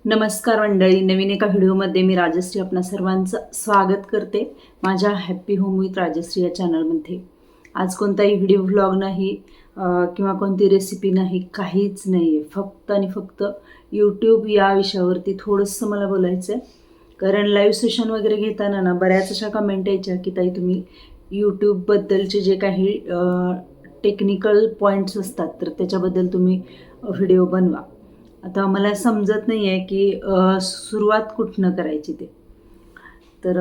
नमस्कार मंडळी, नवीन एका व्हिडिओमध्ये मी राजश्री आपणा सर्वांचं स्वागत करते माझ्या हॅप्पी होम विथ राजश्री या चॅनलमध्ये. आज कोणताही व्हिडिओ व्लॉग नाही किंवा कोणती रेसिपी नाही, काहीच नाही आहे. फक्त आणि फक्त यूट्यूब या विषयावरती थोडंसं मला बोलायचं आहे. कारण लाईव्ह सेशन वगैरे घेताना ना बऱ्याच अशा कमेंट यायच्या की ताई तुम्ही यूट्यूबबद्दलचे जे काही टेक्निकल पॉईंट्स असतात तर त्याच्याबद्दल तुम्ही व्हिडिओ बनवा. आता मला समजत नाही आहे की सुरुवात कुठनं करायची ते. तर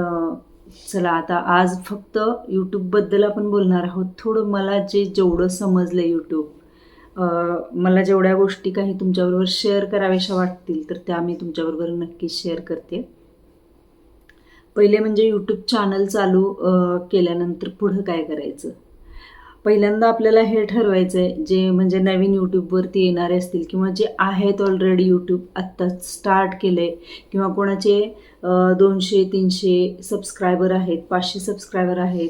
चला आता आज फक्त यूट्यूबबद्दल आपण बोलणार आहोत. थोडं मला जेवढं समजलं यूट्यूब, मला जेवढ्या गोष्टी काही तुमच्याबरोबर शेअर कराव्याशा वाटतील तर त्या मी तुमच्याबरोबर नक्कीच शेअर करते. पहिले म्हणजे यूट्यूब चॅनल चालू केल्यानंतर पुढं काय करायचं. पहिल्यांदा आपल्याला हे ठरवायचं आहे, जे म्हणजे नवीन यूट्यूबवरती येणारे असतील किंवा जे आहेत ऑलरेडी यूट्यूब आत्ताच स्टार्ट केलं आहे किंवा कोणाचे 200-300 सबस्क्रायबर आहेत, 500 सबस्क्रायबर आहेत,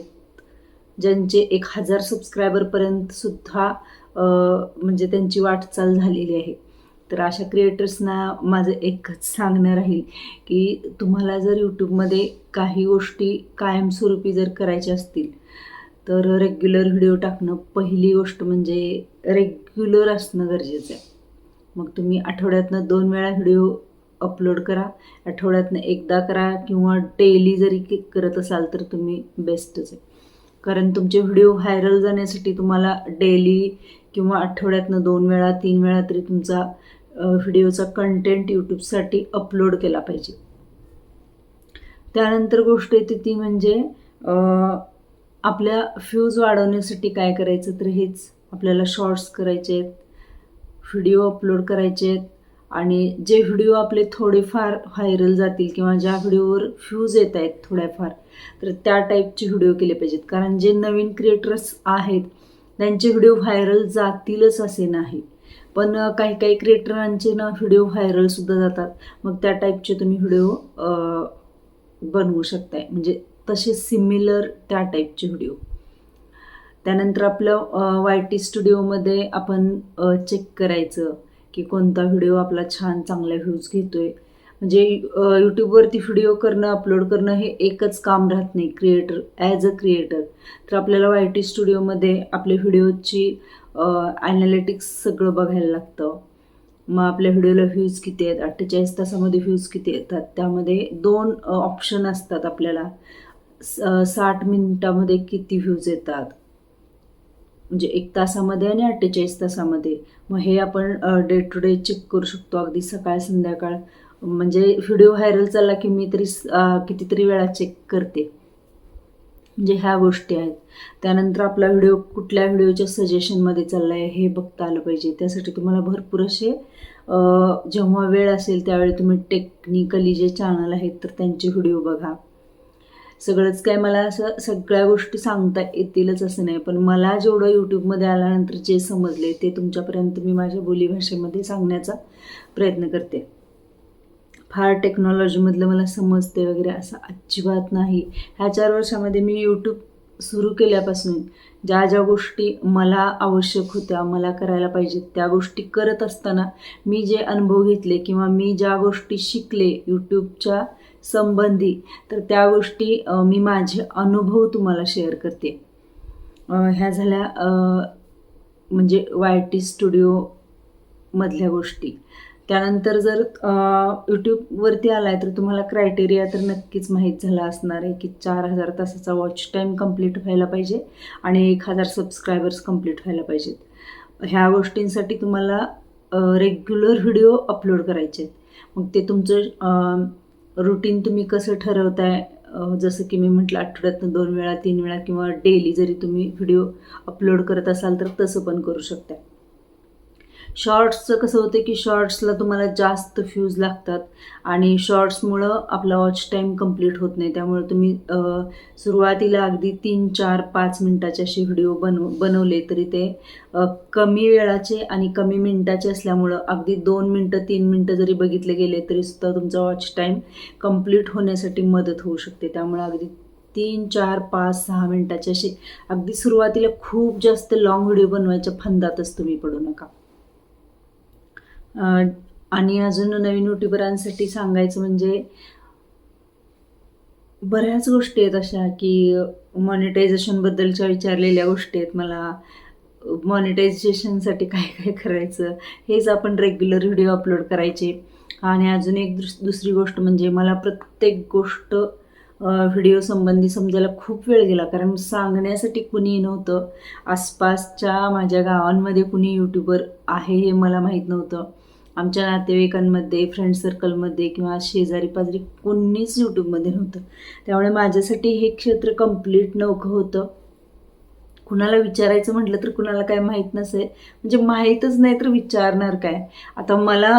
ज्यांचे 1000 सबस्क्रायबरपर्यंतसुद्धा म्हणजे त्यांची वाटचाल झालेली आहे. तर अशा क्रिएटर्सना माझं एकच सांगणं राहील की तुम्हाला जर यूट्यूबमध्ये काही गोष्टी कायमस्वरूपी जर करायच्या असतील तर रेग्युलर व्हिडिओ टाकणं, पहिली गोष्ट म्हणजे रेग्युलर असणं गरजेचं आहे. मग तुम्ही आठवड्यातनं 2 वेळा व्हिडिओ अपलोड करा, आठवड्यातनं एकदा करा किंवा डेली जरी करत असाल तर तुम्ही बेस्टच आहे. कारण तुमचे व्हिडिओ व्हायरल जाण्यासाठी तुम्हाला डेली किंवा आठवड्यातनं 2 वेळा 3 वेळा तरी तुमचा व्हिडिओचा कंटेंट यूट्यूबसाठी अपलोड केला पाहिजे. त्यानंतर गोष्ट येते ती म्हणजे आपल्या व्ह्यूज वाढवण्यासाठी काय करायचं, तर हेच आपल्याला शॉर्ट्स करायचे आहेत, व्हिडिओ अपलोड करायचे आहेत आणि जे व्हिडिओ आपले थोडेफार व्हायरल जातील किंवा ज्या व्हिडिओवर व्ह्यूज येत आहेत थोड्याफार, तर त्या टाईपचे व्हिडिओ केले पाहिजेत. कारण जे नवीन क्रिएटर्स आहेत त्यांचे व्हिडिओ व्हायरल जातीलच असे नाही, पण काही काही क्रिएटरांचे ना व्हिडिओ व्हायरलसुद्धा जातात. मग त्या टाईपचे तुम्ही व्हिडिओ बनवू शकताय, म्हणजे तसे सिमिलर त्या टाईपचे व्हिडिओ. त्यानंतर आपलं YT स्टुडिओमध्ये आपण चेक करायचं की कोणता व्हिडिओ आपला छान चांगल्या व्ह्यूज घेतोय. म्हणजे यूट्यूबवरती व्हिडिओ करणं, अपलोड करणं हे एकच काम राहत नाही ॲज अ क्रिएटर. तर आपल्याला YT स्टुडिओमध्ये आपल्या व्हिडिओची ॲनालिटिक्स सगळं बघायला लागतं. मग आपल्या व्हिडिओला व्ह्यूज किती आहेत, 48 तासामध्ये व्ह्यूज किती येतात, त्यामध्ये 2 ऑप्शन असतात आपल्याला. 60 मिनिटामध्ये किती व्ह्यूज येतात, म्हणजे 1 तासामध्ये आणि 48 तासामध्ये. मग हे आपण डे टू डे चेक करू शकतो, अगदी सकाळ संध्याकाळ. म्हणजे व्हिडिओ व्हायरल चालला की मी तरी कितीतरी वेळा चेक करते. म्हणजे ह्या गोष्टी आहेत. त्यानंतर आपला व्हिडिओ कुठल्या व्हिडिओच्या सजेशनमध्ये चालला आहे हे बघता आलं पाहिजे. त्यासाठी तुम्हाला भरपूर असे जेव्हा वेळ असेल त्यावेळी तुम्ही टेक्निकली जे चॅनल आहेत तर त्यांचे व्हिडिओ बघा. सगळंच काय मला असं सगळ्या गोष्टी सांगता येतीलच असं नाही, पण मला जेवढं यूट्यूबमध्ये आल्यानंतर जे समजले ते तुमच्यापर्यंत मी माझ्या बोलीभाषेमध्ये सांगण्याचा प्रयत्न करते. फार टेक्नॉलॉजीमधलं मला समजते वगैरे असं अजिबात नाही. ह्या 4 वर्षामध्ये मी यूट्यूब सुरू केल्यापासून ज्या ज्या गोष्टी मला आवश्यक होत्या, मला करायला पाहिजेत, त्या गोष्टी करत असताना मी जे अनुभव घेतले किंवा मी ज्या गोष्टी शिकले यूट्यूबच्या संबंधी, तर त्या गोष्टी मी माझे अनुभव तुम्हाला शेअर करते. ह्या झाल्या म्हणजे YT स्टुडिओमधल्या गोष्टी. त्यानंतर जर यूट्यूबवरती आलाय तर तुम्हाला क्रायटेरिया तर नक्कीच माहीत झाला असणार आहे की 4000 तासाचा वॉच टाईम कंप्लीट व्हायला पाहिजे आणि 1000 सबस्क्रायबर्स कंप्लीट व्हायला पाहिजेत. ह्या गोष्टींसाठी तुम्हाला रेग्युलर व्हिडिओ अपलोड करायचे आहेत. मग ते तुमचं रुटीन तुम्ही कसं ठरवताय, जसं की मी म्हटलं आठवड्यातनं 2 वेळा 3 वेळा किंवा डेली जरी तुम्ही व्हिडिओ अपलोड करत असाल तर तसं पण करू शकता. शॉर्ट्सचं कसं होतं की शॉर्ट्सला तुम्हाला जास्त व्ह्यूज लागतात आणि शॉर्ट्समुळं आपला वॉच टाईम कंप्लीट होत नाही. त्यामुळे तुम्ही सुरुवातीला अगदी 3, 4, 5 मिनटाचे असे व्हिडिओ बनवले तरी ते कमी वेळाचे आणि कमी मिनटाचे असल्यामुळं अगदी 2 मिनटं 3 मिनटं जरी बघितले गेले तरीसुद्धा तुमचा वॉच टाईम कंप्लीट होण्यासाठी मदत होऊ शकते. त्यामुळे अगदी 3, 4, 5, 6 मिनटाचे असे अगदी सुरुवातीला खूप जास्त लाँग व्हिडिओ बनवायच्या फंदातच तुम्ही पडू नका. आणि अजून नवीन युट्यूबरांसाठी सांगायचं म्हणजे बऱ्याच गोष्टी आहेत अशा की मॉनिटायझेशनबद्दलच्या विचारलेल्या गोष्टी आहेत मला. मॉनिटायझेशनसाठी काय काय करायचं, हेच आपण रेग्युलर व्हिडिओ अपलोड करायचे. आणि अजून एक दुसरी गोष्ट म्हणजे मला प्रत्येक गोष्ट व्हिडिओ संबंधी समजायला खूप वेळ गेला, कारण सांगण्यासाठी कुणी नव्हतं. आसपासच्या माझ्या गावांमध्ये कुणी यूट्यूबर आहे हे मला माहीत नव्हतं. आमच्या नातेवाईकांमध्ये, फ्रेंड सर्कलमध्ये किंवा शेजारी पाजारी कोणीच यूट्यूबमध्ये नव्हतं. त्यामुळे माझ्यासाठी हे क्षेत्र कंप्लीट नवखं होतं. कुणाला विचारायचं म्हटलं तर कुणाला काय माहीत नसेल, म्हणजे माहीतच नाही तर विचारणार काय. आता मला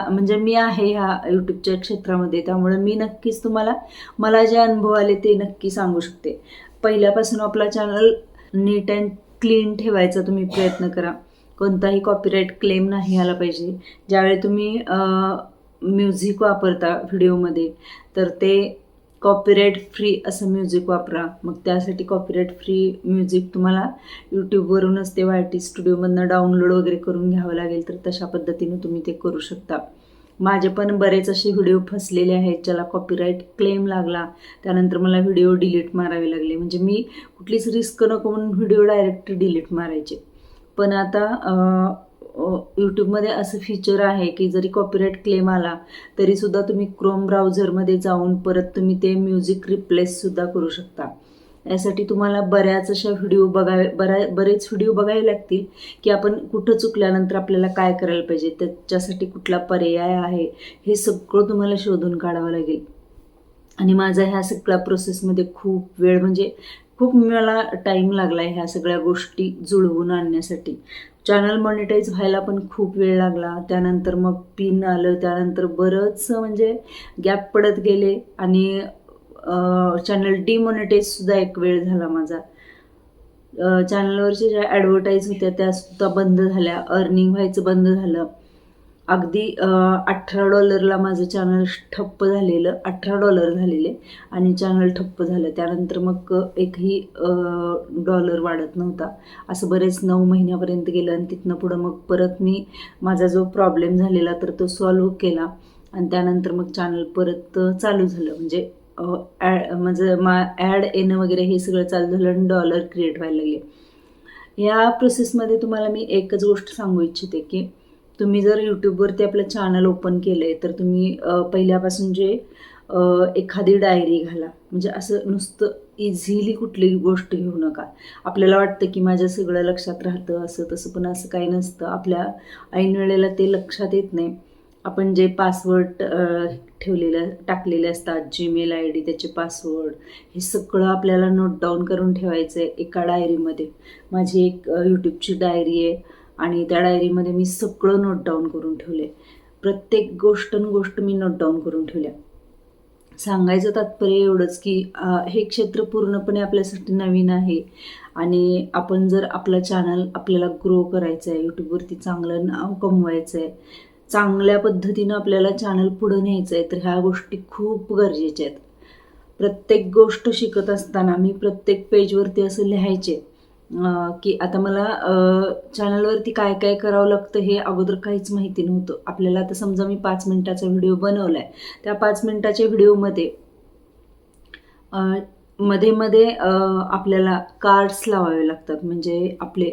म्हणजे मी आहे ह्या यूट्यूबच्या क्षेत्रामध्ये, त्यामुळे मी नक्कीच तुम्हाला मला जे अनुभव आले ते नक्की सांगू शकते. पहिल्यापासून आपला चॅनल नीट अँड क्लीन ठेवायचा तुम्ही प्रयत्न करा. कोणताही कॉपीराईट क्लेम नाही आला पाहिजे. ज्यावेळी तुम्ही म्युझिक वापरता व्हिडिओमध्ये तर ते कॉपीराईट फ्री असं म्युझिक वापरा. मग त्यासाठी कॉपीराईट फ्री म्युझिक तुम्हाला यूट्यूबवरूनच ते YT स्टुडिओमधनं डाउनलोड वगैरे करून घ्यावं लागेल, तर तशा पद्धतीनं तुम्ही ते करू शकता. माझे पण बरेच असे व्हिडिओ फसलेले आहेत ज्याला कॉपीराईट क्लेम लागला, त्यानंतर मला व्हिडिओ डिलीट मारावे लागले. म्हणजे मी कुठलीच रिस्क नको म्हणून व्हिडिओ डायरेक्ट डिलीट मारायचे. पण आता यूट्यूबमध्ये असं फीचर आहे की जरी कॉपीराईट क्लेम आला तरीसुद्धा तुम्ही क्रोम ब्राउझरमध्ये जाऊन परत तुम्ही ते म्युझिक रिप्लेससुद्धा करू शकता. यासाठी तुम्हाला बऱ्याच अशा व्हिडिओ बरेच व्हिडिओ बघावे लागतील की आपण कुठं चुकल्यानंतर आपल्याला काय करायला पाहिजे, त्याच्यासाठी कुठला पर्याय आहे, हे सगळं तुम्हाला शोधून काढावं लागेल. आणि माझा ह्या सगळ्या प्रोसेसमध्ये खूप वेळ म्हणजे खूप मला टाईम लागला आहे ह्या सगळ्या गोष्टी जुळवून आणण्यासाठी. चॅनल मॉनिटाईज व्हायला पण खूप वेळ लागला. त्यानंतर मग पिन आलं, त्यानंतर बरंचसं म्हणजे गॅप पडत गेले आणि चॅनल डिमॉनिटाईजसुद्धा एक वेळ झाला माझा. चॅनलवरच्या ज्या ॲडव्हर्टाईज होत्या त्यासुद्धा बंद झाल्या, अर्निंग व्हायचं बंद झालं. अगदी $18 माझं चॅनल ठप्प झालेलं, $18 झालेले आणि चॅनल ठप्प झालं. त्यानंतर मग एकही डॉलर वाढत नव्हता. असं बरेच 9 महिन्यापर्यंत गेलं आणि तिथनं पुढं मग परत मी माझा जो प्रॉब्लेम झालेला तर तो सॉल्व्ह केला आणि त्यानंतर मग चॅनल परत चालू झालं. म्हणजे ॲड येणं वगैरे हे सगळं चालू झालं आणि डॉलर क्रिएट व्हायला लागले. या प्रोसेसमध्ये तुम्हाला मी एकच गोष्ट सांगू इच्छिते की तुम्ही जर यूट्यूबवरती आपलं चॅनल ओपन केलं आहे तर तुम्ही पहिल्यापासून जे एखादी डायरी घाला. म्हणजे असं नुसतं इझिली कुठलीही गोष्ट घेऊ नका. आपल्याला वाटतं की माझ्या सगळं लक्षात राहतं असं तसं, पण असं काही नसतं. आपल्या ऐन वेळेला ते लक्षात येत नाही. आपण जे पासवर्ड टाकलेले असतात, जीमेल ID, त्याचे पासवर्ड, हे सगळं आपल्याला नोट डाऊन करून ठेवायचं आहे एका डायरीमध्ये. माझी एक यूट्यूबची डायरी आहे आणि त्या डायरीमध्ये मी सगळं नोट डाऊन करून ठेवले. प्रत्येक गोष्ट मी नोट डाऊन करून ठेवल्या. सांगायचं तात्पर्य एवढंच की हे क्षेत्र पूर्णपणे आपल्यासाठी नवीन आहे आणि आपण जर आपलं चॅनल आपल्याला ग्रो करायचं आहे, यूट्यूबवरती चांगलं नाव कमवायचं आहे, चांगल्या पद्धतीनं आपल्याला चॅनल पुढं न्यायचं आहे, तर ह्या गोष्टी खूप गरजेच्या आहेत. प्रत्येक गोष्ट शिकत असताना मी प्रत्येक पेजवरती असं लिहायचे की आता मला चॅनलवरती काय काय करावं लागतं हे अगोदर काहीच माहिती नव्हतं. आपल्याला आता समजा मी 5 मिनिटाचा व्हिडिओ बनवला आहे, त्या 5 मिनिटाच्या व्हिडिओमध्ये मध्ये आपल्याला कार्ड्स लावावे लागतात. म्हणजे आपले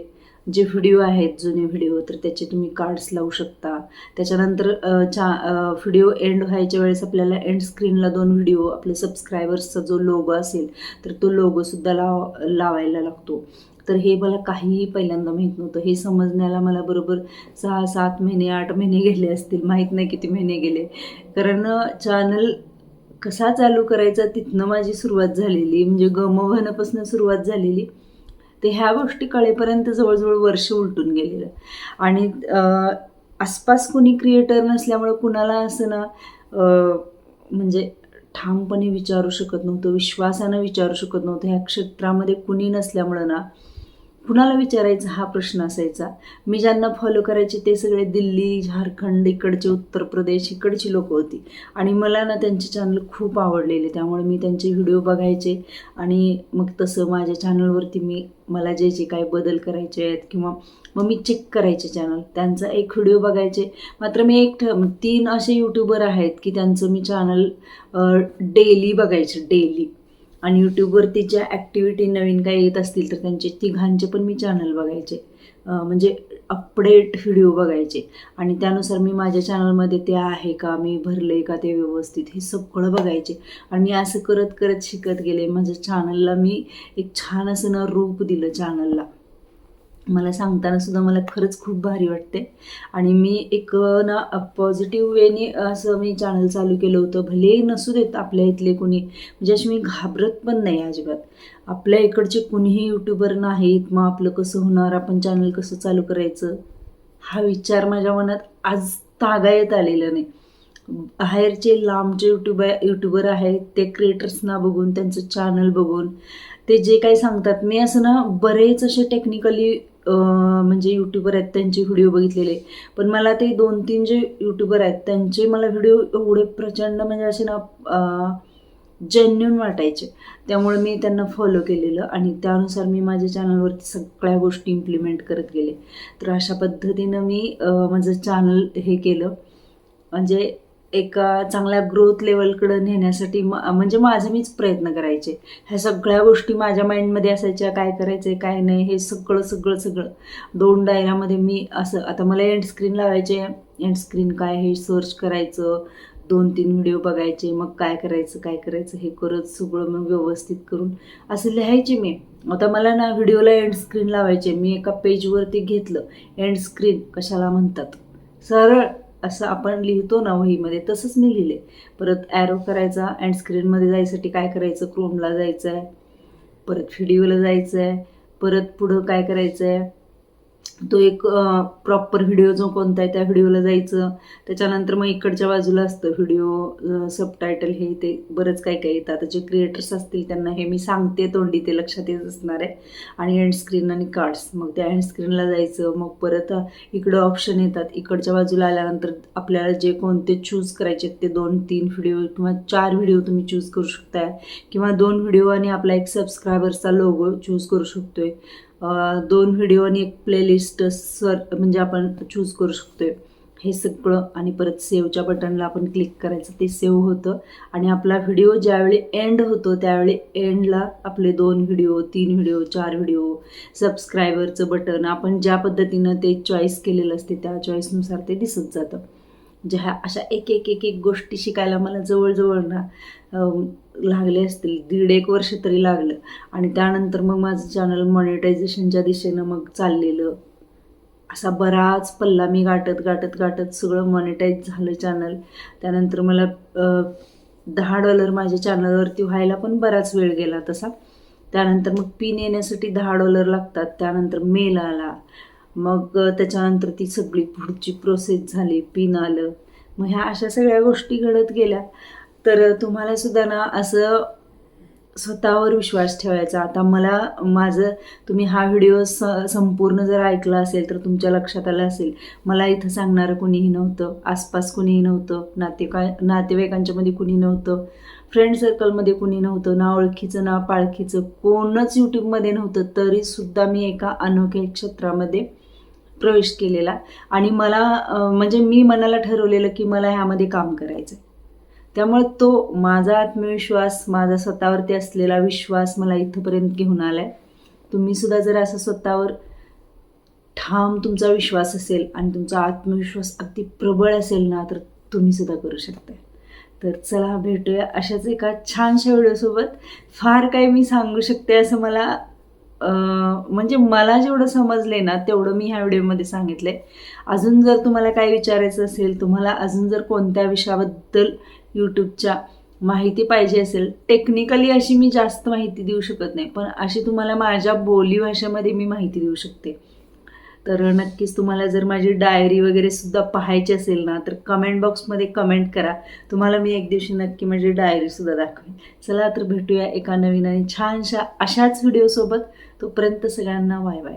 जे व्हिडिओ आहेत जुने व्हिडिओ तर त्याचे तुम्ही कार्ड्स लावू शकता. त्याच्यानंतर व्हिडिओ एंड व्हायच्या वेळेस आपल्याला एंड स्क्रीनला 2 व्हिडिओ आपले सबस्क्रायबर्सचा जो लोगो असेल तर तो लोगोसुद्धा लावायला लागतो. तर हे मला काहीही पहिल्यांदा माहीत नव्हतं. हे समजण्याला मला बरोबर 6-7 महिने 8 महिने गेले असतील, माहीत नाही किती महिने गेले. कारण चॅनल कसा चालू करायचा तिथनं माझी सुरुवात झालेली, म्हणजे गमवण्यापासून सुरुवात झालेली. ते ह्या गोष्टी कळेपर्यंत जवळजवळ वर्ष उलटून गेलेलं. आणि आसपास कोणी क्रिएटर नसल्यामुळं कुणाला असं ना म्हणजे ठामपणे विचारू शकत नव्हतं, विश्वासानं विचारू शकत नव्हतं. ह्या क्षेत्रामध्ये कुणी नसल्यामुळं ना कुणाला विचारायचा हा प्रश्न असायचा. मी ज्यांना फॉलो करायचे ते सगळे दिल्ली, झारखंड, इकडचे उत्तर प्रदेश इकडची लोक होती आणि मला ना त्यांचे चॅनल खूप आवडलेले, त्यामुळे मी त्यांचे व्हिडिओ बघायचे आणि मग तसं माझ्या चॅनलवरती मला जे जे काही बदल करायचे आहेत किंवा मग मी चेक करायचे चॅनल, त्यांचा एक व्हिडिओ बघायचे. मात्र मी 3 असे यूट्यूबर आहेत की त्यांचं मी चॅनल डेली बघायचे, डेली. आणि यूट्यूबवरती ज्या ॲक्टिव्हिटी नवीन काही येत असतील तर त्यांचे तिघांचे पण मी चॅनल बघायचे, म्हणजे अपडेट व्हिडिओ बघायचे आणि त्यानुसार मी माझ्या चॅनलमध्ये ते आहे का, मी भरलं आहे का ते व्यवस्थित, हे सगळं बघायचे. आणि मी असं करत करत शिकत गेले. माझ्या चॅनलला मी एक छान असं ना रूप दिलं चॅनलला. मला सांगताना सुद्धा मला खरंच खूप भारी वाटते. आणि मी एक ना पॉझिटिव्ह वेने असं मी चॅनल चालू केलं होतं. भले नसू देत आपल्या इथले कोणी, म्हणजे अशी मी घाबरत पण नाही अजिबात. आपल्या इकडचे कुणीही यूट्यूबर नाहीत, मग आपलं कसं होणार, आपण चॅनल कसं चालू करायचं, हा विचार माझ्या मनात आज तागायत आलेला नाही. बाहेरचे लांबचे यूट्यूबर आहेत ते क्रिएटर्सना बघून, त्यांचं चॅनल बघून ते जे काही सांगतात, मी असं ना बरेच असे टेक्निकली म्हणजे यूट्यूबर आहेत त्यांचे व्हिडिओ बघितलेले. पण मला ते 2-3 जे यूट्यूबर आहेत त्यांचे मला व्हिडिओ एवढे प्रचंड म्हणजे असे ना जेन्युइन वाटायचे. त्यामुळे मी त्यांना फॉलो केलेलं आणि त्यानुसार मी माझ्या चॅनलवरती सगळ्या गोष्टी इम्प्लिमेंट करत गेले. तर अशा पद्धतीनं मी माझं चॅनल हे केलं, म्हणजे एका चांगल्या ग्रोथ लेवलकडं नेण्यासाठी म्हणजे माझे मीच प्रयत्न करायचे. ह्या सगळ्या गोष्टी माझ्या माइंडमध्ये असायच्या, काय करायचं आहे काय नाही, हे सगळं सगळं सगळं 2 डायऱ्यामध्ये मी असं, आता मला एंड स्क्रीन लावायचे, एंड स्क्रीन काय हे सर्च करायचं, 2-3 व्हिडिओ बघायचे, मग काय करायचं हे करत सगळं मग व्यवस्थित करून असं लिहायचे मी. आता मला ना व्हिडिओला एंड स्क्रीन लावायचे, मी एका पेजवरती घेतलं, एंड स्क्रीन कशाला म्हणतात, सरळ असं आपण लिहितो ना वहीमध्ये, तसंच मी लिहिले. परत ॲरो करायचा, एंड स्क्रीनमध्ये जायसाठी काय करायचं, क्रोमला जायचं आहे, परत व्हिडिओला जायचं आहे, परत पुढं काय करायचं आहे, तो एक प्रॉपर व्हिडिओ जो कोणता आहे त्या व्हिडिओला जायचं. त्याच्यानंतर मग इकडच्या बाजूला असतं व्हिडिओ सबटायटल, हे ते बरंच काय काय येतं. आता जे क्रिएटर्स असतील त्यांना हे मी सांगते तोंडी, ते लक्षात येत असणार आहे. आणि एंड स्क्रीन आणि कार्ड्स, मग त्या एंड स्क्रीनला जायचं. मग परत इकडं ऑप्शन येतात, इकडच्या बाजूला आल्यानंतर आपल्याला जे कोणते चूज करायचे ते 2-3 व्हिडिओ किंवा 4 व्हिडिओ तुम्ही चूज करू शकताय, किंवा 2 व्हिडिओ आणि आपला एक सबस्क्रायबर्सचा लोगो चूज करू शकतोय, 2 व्हिडिओ आणि एक प्लेलिस्ट म्हणजे आपण चूज करू शकतोय, हे सगळं. आणि परत सेव्हच्या बटनला आपण क्लिक करायचं, ते सेव्ह होतं. आणि आपला व्हिडिओ ज्यावेळी एंड होतो त्यावेळी एंडला आपले 2 व्हिडिओ, 3 व्हिडिओ, 4 व्हिडिओ, सबस्क्रायबरचं बटन आपण ज्या पद्धतीनं ते चॉईस केलेलं असते त्या चॉईसनुसार ते दिसत जातं. म्हणजे ह्या अशा एक गोष्टी शिकायला मला जवळजवळ ना लागले असतील 1.5-1 वर्ष तरी लागलं. आणि त्यानंतर मग माझं चॅनल मॉनिटायझेशनच्या दिशेनं मग चाललेलं. असा बराच पल्ला मी गाठत सगळं मॉनिटाईज झालं चॅनल. त्यानंतर मला $10 माझ्या चॅनलवरती व्हायला पण बराच वेळ गेला तसा. त्यानंतर मग पिन येण्यासाठी $10 लागतात. त्यानंतर मेल आला, मग त्याच्यानंतर ती सगळी पुढची प्रोसेस झाली, पिन आलं. मग ह्या अशा सगळ्या गोष्टी घडत गेल्या. तर तुम्हाला सुद्धा ना असं स्वतःवर विश्वास ठेवायचा. आता तुम्ही हा व्हिडिओ संपूर्ण जर ऐकला असेल तर तुमच्या लक्षात आलं असेल, मला इथं सांगणारं कुणीही नव्हतं, आसपास कुणीही नव्हतं, नातेवाईकांच्यामध्ये कुणी नव्हतं, फ्रेंड सर्कलमध्ये कुणी नव्हतं, ना ओळखीचं ना पाळखीचं कोणच यूट्यूबमध्ये नव्हतं. तरीसुद्धा मी एका अनोख्या क्षेत्रामध्ये प्रवेश केलेला. आणि मला म्हणजे मी मनाला ठरवलेलं की मला ह्यामध्ये काम करायचं. त्यामुळे तो माझा आत्मविश्वास, माझा स्वतःवरती असलेला विश्वास मला इथंपर्यंत घेऊन आलाय. तुम्ही सुद्धा जर असं स्वतःवर ठाम तुमचा विश्वास असेल आणि तुमचा आत्मविश्वास अगदी प्रबळ असेल ना, तर तुम्ही सुद्धा करू शकता. तर चला भेटूया अशाच एका छानशा व्हिडिओसोबत. फार काही मी सांगू शकते असं मला म्हणजे मला जेवढं समजले ना तेवढं मी ह्या व्हिडिओमध्ये सांगितलंय. अजून जर तुम्हाला काही विचारायचं असेल, तुम्हाला अजून जर कोणत्या विषयाबद्दल यूट्यूबच्या माहिती पाहिजे असेल, टेक्निकली अशी मी जास्त माहिती देऊ शकत नाही, पण अशी तुम्हाला माझ्या बोलीभाषेमध्ये मी माहिती देऊ शकते. तर नक्कीच तुम्हाला जर माझी डायरी वगैरे सुद्धा पाहायची असेल ना, तर कमेंट बॉक्समध्ये कमेंट करा. तुम्हाला मी एक दिवशी नक्की माझी डायरीसुद्धा दाखवेन. चला तर भेटूया एका नवीन आणि छानशा अशाच व्हिडिओसोबत. तोपर्यंत सगळ्यांना बाय बाय.